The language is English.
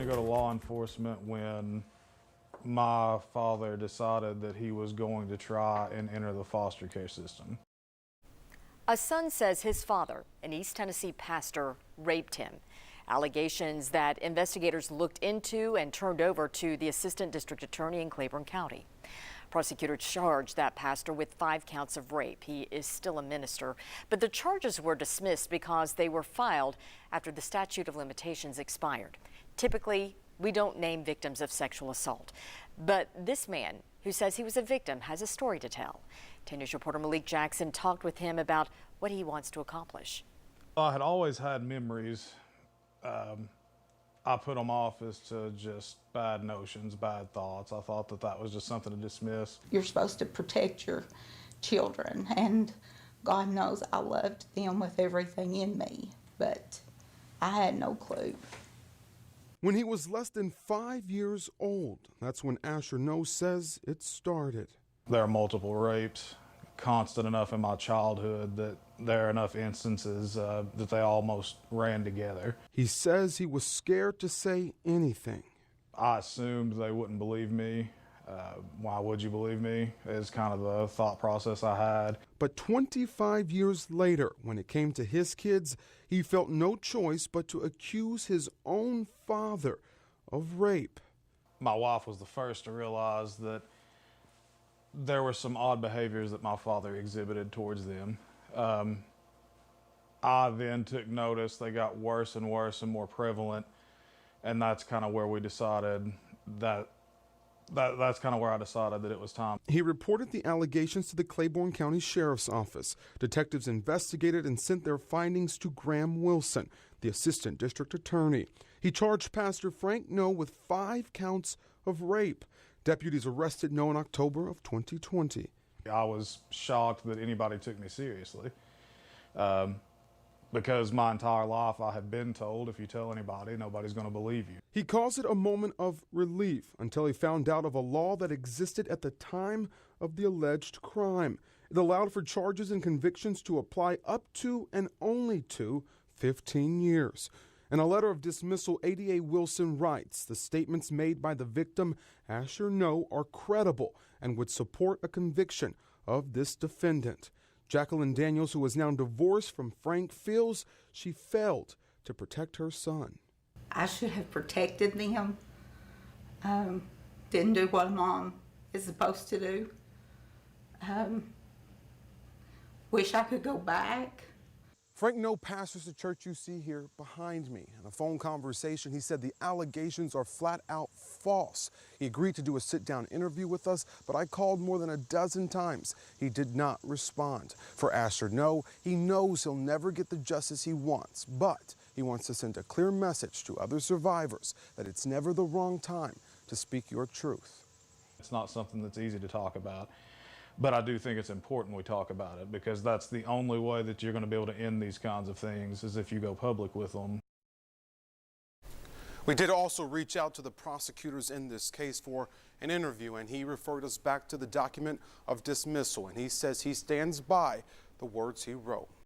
to go to law enforcement when my father decided that he was going to try and enter the foster care system. A son says his father, an East Tennessee pastor, raped him. Allegations that investigators looked into and turned over to the assistant district attorney in Claiborne County. Prosecutors charged that pastor with 5 counts of rape. He is still a minister, but the charges were dismissed because they were filed after the statute of limitations expired. Typically, we don't name victims of sexual assault, but this man who says he was a victim has a story to tell. 10 News reporter Malik Jackson talked with him about what he wants to accomplish. I had always had memories. I put them off as to just bad notions, bad thoughts. I thought that that was just something to dismiss. You're supposed to protect your children, and God knows I loved them with everything in me, but I had no clue. When he was less than 5 years old, that's when Asher No says it started. There are multiple rapes, constant enough in my childhood that there are enough instances that they almost ran together. He says he was scared to say anything. I assumed they wouldn't believe me. Why would you believe me? Is kind of the thought process I had. But 25 years later, when it came to his kids, he felt no choice but to accuse his own father of rape. My wife was the first to realize that there were some odd behaviors that my father exhibited towards them. I then took notice. They got worse and worse and more prevalent, and that's kind of where we decided that's kind of where I decided that it was time. He reported the allegations to the Claiborne County Sheriff's Office. Detectives investigated and sent their findings to Graham Wilson, the assistant district attorney. He charged Pastor Frank No with 5 counts of rape. Deputies arrested No in October of 2020. I was shocked that anybody took me seriously because my entire life I had been told if you tell anybody, nobody's going to believe you. He calls it a moment of relief until he found out of a law that existed at the time of the alleged crime. It allowed for charges and convictions to apply up to and only to 15 years. In a letter of dismissal, ADA Wilson writes, the statements made by the victim, Asher No, are credible and would support a conviction of this defendant. Jacqueline Daniels, who is now divorced from Frank, feels she failed to protect her son. I should have protected them. Didn't do what a mom is supposed to do. Wish I could go back. Frank No pastors the church you see here behind me. In a phone conversation, he said the allegations are flat out false. He agreed to do a sit-down interview with us, but I called more than a dozen times. He did not respond. For Asher No, he knows he'll never get the justice he wants, but he wants to send a clear message to other survivors that it's never the wrong time to speak your truth. It's not something that's easy to talk about. But I do think it's important we talk about it because that's the only way that you're going to be able to end these kinds of things is if you go public with them. We did also reach out to the prosecutors in this case for an interview, and he referred us back to the document of dismissal, and he says he stands by the words he wrote.